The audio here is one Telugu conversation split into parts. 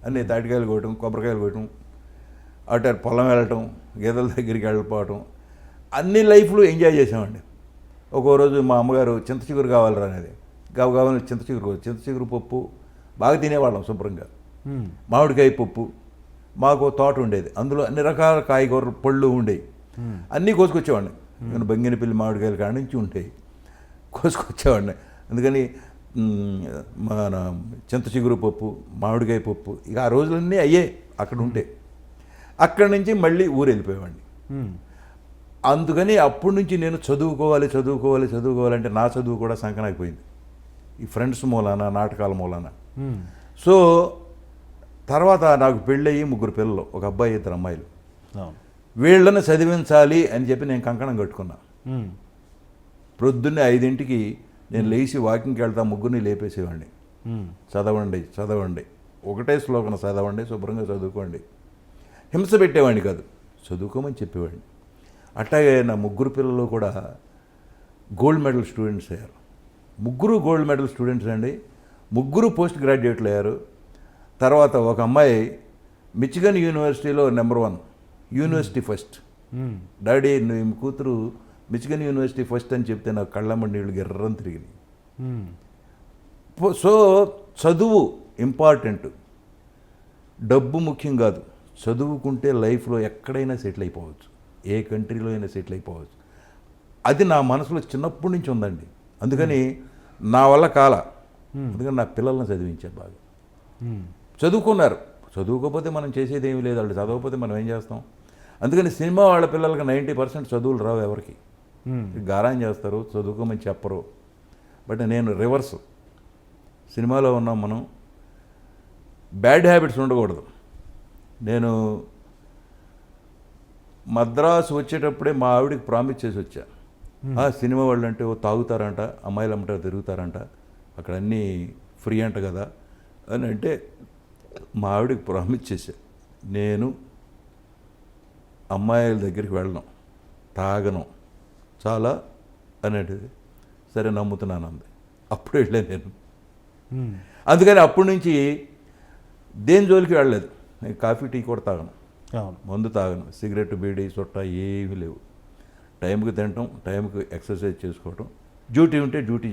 అన్నీ తాటికాయలు కొట్టడం, కొబ్బరికాయలు కొట్టడం, అటు పొలం వెళ్ళటం, గేదెల దగ్గరికి వెళ్ళిపోవటం, అన్ని లైఫ్లు ఎంజాయ్ చేసామండి. ఒక్కో రోజు మా అమ్మగారు చింత చిగురు కావాలరా అనేది, కావాలి చింత చిగురు పప్పు బాగా తినేవాళ్ళం శుభ్రంగా. మామిడికాయ పప్పు, మాకు తోట ఉండేది, అందులో అన్ని రకాల కాయగూరలు పళ్ళు ఉండేవి, అన్నీ కోసుకొచ్చేవాడిని. నేను బంగినపల్లి మామిడికాయలు కాడ నుంచి ఉంటాయి, కోసుకొచ్చేవాడిని. అందుకని మన చింత చిగురు పప్పు, మామిడికాయ పప్పు, ఇక ఆ రోజులన్నీ అయ్యే అక్కడ ఉంటే. అక్కడి నుంచి మళ్ళీ ఊరు వెళ్ళిపోయేవాడిని. అందుకని అప్పటి నుంచి నేను చదువుకోవాలంటే నా చదువు కూడా సంకనాకపోయింది, ఈ ఫ్రెండ్స్ మూలాన, నాటకాల మూలాన. సో తర్వాత నాకు పెళ్ళయ్యి 3 పిల్లలు, ఒక అబ్బాయి 2 అమ్మాయిలు. వీళ్ళని చదివించాలి అని చెప్పి నేను కంకణం కట్టుకున్నా. ప్రొద్దున్నే 5ంటికి నేను లేచి వాకింగ్కి వెళ్తా, ముగ్గురిని లేపేసేవాడిని. చదవండి, ఒకటే శ్లోకం చదవండి, శుభ్రంగా చదువుకోండి. హింస పెట్టేవాడిని కాదు, చదువుకోమని చెప్పేవాడిని. అట్లాగే నా 3 పిల్లలు కూడా గోల్డ్ మెడల్ స్టూడెంట్స్ అయ్యారు. 3 గోల్డ్ మెడల్ స్టూడెంట్స్ అండి. 3 పోస్ట్ గ్రాడ్యుయేట్లు అయ్యారు. తర్వాత ఒక అమ్మాయి మిచిగన్ యూనివర్సిటీలో నెంబర్ 1, యూనివర్సిటీ ఫస్ట్. డాడీ మీ కూతురు మిచిగన్ యూనివర్సిటీ ఫస్ట్ అని చెప్తే నాకు కళ్ళమ్మ నీళ్ళు గిర్రని తిరిగినాయి. సో చదువు ఇంపార్టెంట్, డబ్బు ముఖ్యం కాదు. చదువుకుంటే లైఫ్లో ఎక్కడైనా సెటిల్ అయిపోవచ్చు, ఏ కంట్రీలో అయినా సెటిల్ అయిపోవచ్చు. అది నా మనసులో చిన్నప్పటి నుంచి ఉందండి. అందుకని నా వల్ల అందుకని నా పిల్లల్ని చదివించాను బాగా. చదువుకున్నారు, చదువుకోకపోతే మనం చేసేది ఏమీ లేదు, వాళ్ళు చదవకపోతే మనం ఏం చేస్తాం. అందుకని సినిమా వాళ్ళ పిల్లలకి 90% చదువులు రావు, ఎవరికి గారాం చేస్తారు, చదువుకోమని చెప్పరు. బట్ నేను రివర్స్, సినిమాలో ఉన్నాం మనం, బ్యాడ్ హ్యాబిట్స్ ఉండకూడదు. నేను మద్రాసు వచ్చేటప్పుడే మా ఆవిడికి ప్రామిస్ చేసి వచ్చా, సినిమా వాళ్ళు అంటే తాగుతారంట, అమ్మాయిలు అమ్మట తిరుగుతారంట, అక్కడ అన్నీ ఫ్రీ అంట కదా అని అంటే మా ఆవిడకి ప్రామిస్ చేశా, నేను అమ్మాయిల దగ్గరికి వెళ్ళను, తాగను, చాలా అనేది. సరే నమ్ముతున్నాను అంది. అప్పుడు వెళ్ళాను నేను. అందుకని అప్పటి నుంచి దేని జోలికి వెళ్ళలేదు. నేను కాఫీ టీ కూడా తాగను, మందు తాగను, సిగరెట్ బీడీ చుట్ట ఏమీ లేవు. టైంకి తినటం, టైంకి ఎక్సర్సైజ్ చేసుకోవటం, డ్యూటీ ఉంటే డ్యూటీ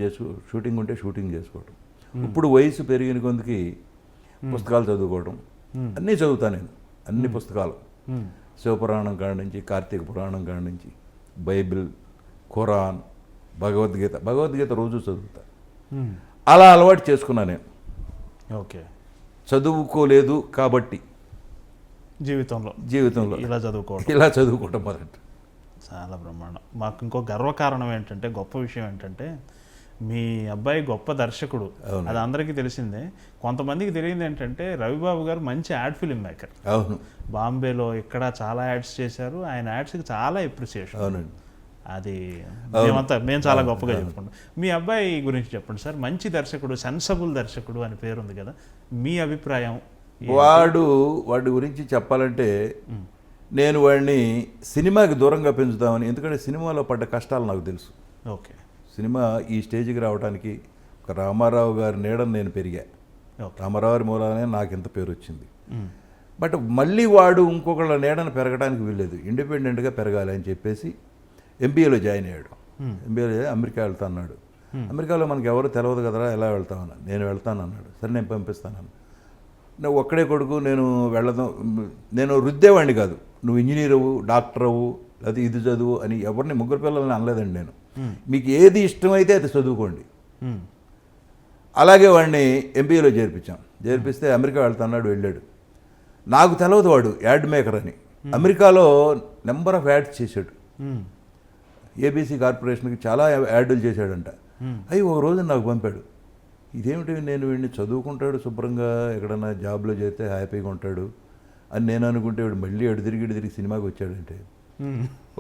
షూటింగ్ ఉంటే షూటింగ్ చేసుకోవటం. ఇప్పుడు వయసు పెరిగిన కొందికి పుస్తకాలు చదువుకోవటం, అన్నీ చదువుతాను నేను, అన్ని పుస్తకాలు, శివపురాణం కాడి నుంచి, కార్తీక పురాణం కాడి నుంచి, బైబిల్, ఖురాన్, భగవద్గీత రోజు చదువుతా. అలా అలవాటు చేసుకున్నా నేను. ఓకే, చదువుకోలేదు కాబట్టి జీవితంలో ఇలా చదువుకోవటం మొదట. చాలా బ్రహ్మాండం. మాకు ఇంకో గర్వకారణం ఏంటంటే, గొప్ప విషయం ఏంటంటే, మీ అబ్బాయి గొప్ప దర్శకుడు, అది అందరికీ తెలిసిందే. కొంతమందికి తెలియదు ఏంటంటే, రవిబాబు గారు మంచి యాడ్ ఫిలిం మేకర్. అవును, బాంబేలో ఇక్కడ చాలా యాడ్స్ చేశారు, ఆయన యాడ్స్కి చాలా అప్రిసియేషన్. అవునండి, అది మేము చాలా గొప్పగా చెప్పుకుంటాం. మీ అబ్బాయి గురించి చెప్పండి సార్. మంచి దర్శకుడు, సెన్సబుల్ దర్శకుడు అని పేరుంది కదా, మీ అభిప్రాయం? వాడి గురించి చెప్పాలంటే, నేను వాడిని సినిమాకి దూరంగా పెంచుతామని, ఎందుకంటే సినిమాలో పడ్డ కష్టాలు నాకు తెలుసు. ఓకే, సినిమా ఈ స్టేజ్కి రావడానికి ఒక రామారావు గారి నీడని నేను పెరిగా, రామారావు గారి మూలానే నాకు ఇంత పేరు వచ్చింది. బట్ మళ్ళీ వాడు ఇంకొకళ్ళ నీడని పెరగడానికి వీల్లేదు, ఇండిపెండెంట్గా పెరగాలి అని చెప్పేసి ఎంబీఏలో జాయిన్ అయ్యాడు. ఎంబీఏలో అమెరికా వెళ్తా అన్నాడు. అమెరికాలో మనకి ఎవరు తెలియదు కదరా, ఎలా వెళ్తామన్నా. నేను వెళ్తాను అన్నాడు. సరే నేను పంపిస్తాను. నువ్వు ఒక్కడే కొడుకు, నేను వెళ్ళదాం, నేను రుద్దేవాడిని కాదు, నువ్వు ఇంజనీర్ అవ్వు, డాక్టర్ అవ్వు, అది ఇది చదువు అని ఎవరిని 3 పిల్లల్ని అనలేదండి నేను. మీకు ఏది ఇష్టమైతే అది చదువుకోండి. అలాగే వాడిని ఎంబీఏలో చేర్పిస్తే అమెరికా వెళ్తాన్నాడు, వెళ్ళాడు. నాకు తెలియదు వాడు యాడ్ మేకర్ అని. అమెరికాలో నెంబర్ ఆఫ్ యాడ్స్ చేశాడు, ఏబీసీ కార్పొరేషన్కి చాలా యాడ్లు చేశాడంట. అవి ఒక రోజు నాకు పంపాడు. ఇదేమిటి, నేను వీడిని చదువుకుంటాడు శుభ్రంగా, ఎక్కడన్నా జాబ్లో చేస్తే హ్యాపీగా ఉంటాడు అని నేను అనుకుంటే, వీడు మళ్ళీ ఎడు తిరిగి సినిమాకి వచ్చాడంటే,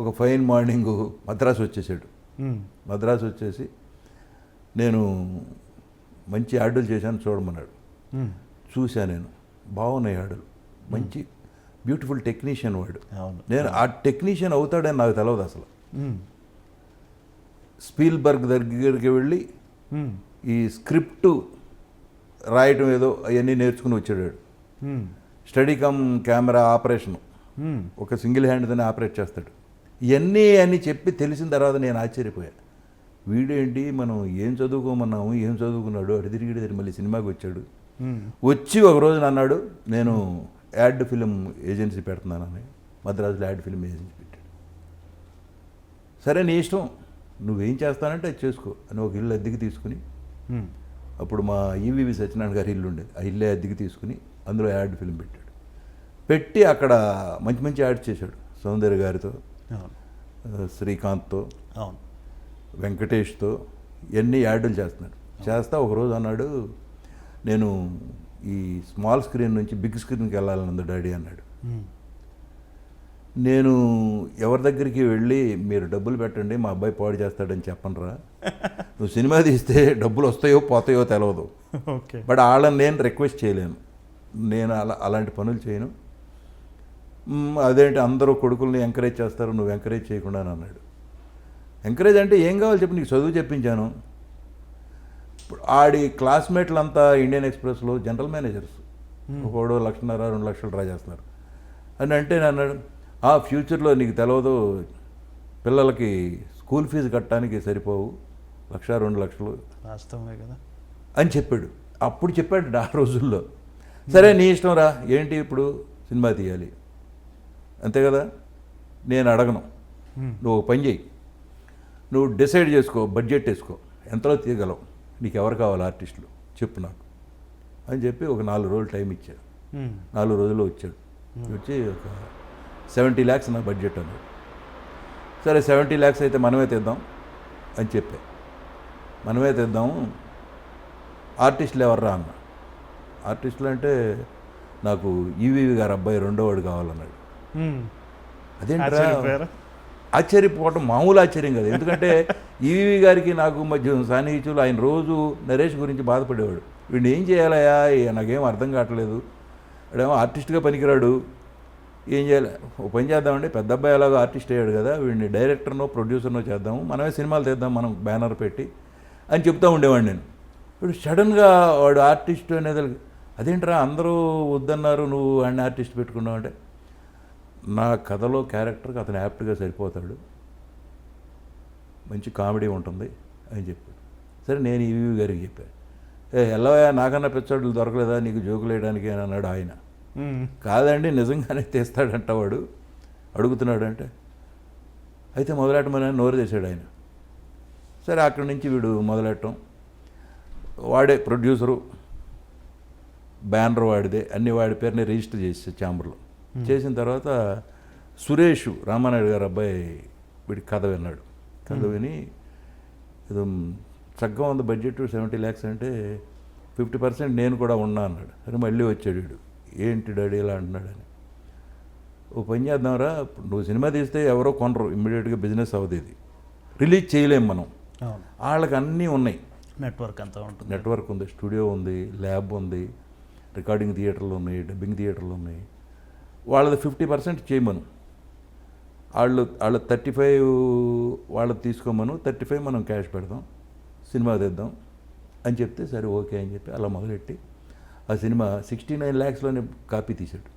ఒక ఫైన్ మార్నింగ్ మద్రాసు వచ్చేసాడు. మద్రాసు వచ్చేసి నేను మంచి యాడ్లు చేశాను చూడమన్నాడు. చూశాను నేను, బాగున్నాయి యాడ్లు, మంచి బ్యూటిఫుల్ టెక్నీషియన్ వాడు. నేను ఆ టెక్నీషియన్ అవుతాడని నాకు తెలియదు అసలు. స్పీల్బర్గ్ దగ్గరికి వెళ్ళి ఈ స్క్రిప్ట్ రాయటం ఏదో అవన్నీ నేర్చుకుని వచ్చాడు. స్టడీ కమ్ కెమెరా ఆపరేషను ఒక సింగిల్ హ్యాండ్తోనే ఆపరేట్ చేస్తాడు. ఇవన్నీ అని చెప్పి తెలిసిన తర్వాత నేను ఆశ్చర్యపోయా. వీడేంటి, మనం ఏం చదువుకోమన్నాము, ఏం చదువుకున్నాడు, అటు తిరిగి మళ్ళీ సినిమాకి వచ్చాడు. వచ్చి ఒక రోజు అన్నాడు, నేను యాడ్ ఫిలిం ఏజెన్సీ పెడుతున్నానని. మద్రాసులో యాడ్ ఫిలిం ఏజెన్సీ పెట్టాడు. సరే నీ ఇష్టం, నువ్వేం చేస్తానంటే అది చేసుకో అని ఒక ఇల్లు అద్దెకి తీసుకుని, అప్పుడు మా ఈవీవి సత్యనారాయణ గారి ఇల్లు ఉండేది, ఆ ఇల్లే అద్దెకి తీసుకుని అందులో యాడ్ ఫిలిం పెట్టాడు. పెట్టి అక్కడ మంచి మంచి యాడ్స్ చేశాడు. సౌందర్య గారితో, శ్రీకాంత్తో, వెంకటేష్తో ఎన్ని యాడ్లు చేస్తున్నాడు. చేస్తా ఒకరోజు అన్నాడు, నేను ఈ స్మాల్ స్క్రీన్ నుంచి బిగ్ స్క్రీన్కి వెళ్ళాలన్నది డాడీ అన్నాడు. నేను ఎవరి దగ్గరికి వెళ్ళి మీరు డబ్బులు పెట్టండి మా అబ్బాయి పాడు చేస్తాడని చెప్పనరా, నువ్వు సినిమా తీస్తే డబ్బులు వస్తాయో పోతాయో తెలియదు, బట్ వాళ్ళని నేను రిక్వెస్ట్ చేయలేను, నేను అలాంటి పనులు చేయను. అదేంటి అందరూ కొడుకుల్ని ఎంకరేజ్ చేస్తారు, నువ్వు ఎంకరేజ్ చేయకుండా అన్నాడు. ఎంకరేజ్ అంటే ఏం కావాలి చెప్పి, నీకు చదువు చెప్పించాను. ఇప్పుడు ఆడి క్లాస్మేట్లంతా ఇండియన్ ఎక్స్ప్రెస్లో జనరల్ మేనేజర్స్, ఒకడు 1,50,000 2 లక్షలు డ్రా చేస్తున్నారు అని అంటే నేను అన్నాడు, ఫ్యూచర్లో నీకు తెలియదు, పిల్లలకి స్కూల్ ఫీజు కట్టడానికి సరిపోవు 1,00,000 2 లక్షలు వాస్తవమే కదా అని చెప్పాడు. అప్పుడు చెప్పాడు ఆ రోజుల్లో. సరే నీ ఇష్టం రా, ఏంటి ఇప్పుడు సినిమా తీయాలి అంతే కదా, నేను అడగను, నువ్వు ఒక పని చేయి, నువ్వు డిసైడ్ చేసుకో, బడ్జెట్ వేసుకో, ఎంతలో తీయగలవు, నీకు ఎవరు కావాలి ఆర్టిస్టులు చెప్పు నాకు అని చెప్పి ఒక 4 రోజులు టైం ఇచ్చాడు. 4 రోజుల్లో వచ్చాడు. వచ్చి ఒక 70 lakhs నా బడ్జెట్ అన్నాడు. సరే 70 lakhs అయితే మనమే తెద్దాం అని చెప్పా. మనమే తెద్దాము, ఆర్టిస్టులు ఎవర్రా అన్న. ఆర్టిస్టులు అంటే నాకు ఈవీవి గారు అబ్బాయి 2వ వాడు కావాలన్నాడు. అదేంట్రా, ఆశ్చర్యపోవటం మామూలు ఆశ్చర్యం కదా, ఎందుకంటే ఈవీవి గారికి నాకు మధ్య సాన్నిహిత్యులు, ఆయన రోజు నరేష్ గురించి బాధపడేవాడు. వీడిని ఏం చేయాలయా, నాకేం అర్థం కావట్లేదు, వాడేమో ఆర్టిస్ట్గా పనికిరాడు, ఏం చేయాలి, ఓ పని చేద్దామండి, పెద్ద అబ్బాయి ఎలాగో ఆర్టిస్ట్ అయ్యాడు కదా, వీడిని డైరెక్టర్నో ప్రొడ్యూసర్నో చేద్దాము, మనమే సినిమాలు తీద్దాం మనం బ్యానర్ పెట్టి అని చెప్తూ ఉండేవాడు నేను. ఇప్పుడు సడన్గా వాడు ఆర్టిస్ట్ అనేది, అదేంట్రా అందరూ వద్దన్నారు, నువ్వు వాడిని ఆర్టిస్ట్ పెట్టుకున్నావు అంటే, నా కథలో క్యారెక్టర్కి అతను యాప్ట్గా సరిపోతాడు, మంచి కామెడీ ఉంటుంది అని చెప్పాడు. సరే నేను ఈవీవి గారికి చెప్పాను, ఎల్లవయ్యా నాకన్నా పిచ్చాడులు దొరకలేదా నీకు జోకులు వేయడానికి అని అన్నాడు ఆయన. కాదండి నిజంగానే తీస్తాడంట వాడు, అడుగుతున్నాడంటే అయితే మొదలెట్టమని నోరు చేశాడు ఆయన. సరే అక్కడి నుంచి వీడు మొదలెట్టడం, వాడే ప్రొడ్యూసరు, బ్యానర్ వాడిదే, అన్ని వాడి పేరుని రిజిస్టర్ చేసే ఛాంబర్లో. చేసిన తర్వాత సురేష్ రామానాయుడు గారు అబ్బాయి వీడికి కథ విన్నాడు. కథ విని ఏదో చక్కగా ఉంది బడ్జెట్ 70 lakhs అంటే 50% నేను కూడా ఉన్నా అన్నాడు. సరే మళ్ళీ వచ్చాడు వీడు, ఏంటి డాడీ ఇలా అంటున్నాడని. ఓ పని చేద్దాంరా, నువ్వు సినిమా తీస్తే ఎవరో కొనరు, ఇమ్మీడియట్గా బిజినెస్ అవుతుంది, ఇది రిలీజ్ చేయలేం మనం, వాళ్ళకి అన్నీ ఉన్నాయి, నెట్వర్క్ అంతా ఉంటుంది, నెట్వర్క్ ఉంది, స్టూడియో ఉంది, ల్యాబ్ ఉంది, రికార్డింగ్ థియేటర్లు ఉన్నాయి, డబ్బింగ్ థియేటర్లు ఉన్నాయి, వాళ్ళది 50% చేయమను, వాళ్ళు 35 వాళ్ళది తీసుకోమను, 35 మనం క్యాష్ పెడదాం, సినిమా తెద్దాం అని చెప్తే సరే ఓకే అని చెప్పి అలా మొదలెట్టి ఆ సినిమా 69 lakhsలోనే కాపీ తీశాడు.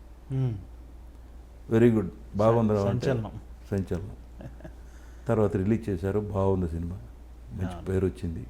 వెరీ గుడ్, బాగుంది, సంచలనం. తర్వాత రిలీజ్ చేశారు, బాగుంది సినిమా, మంచి పేరు వచ్చింది.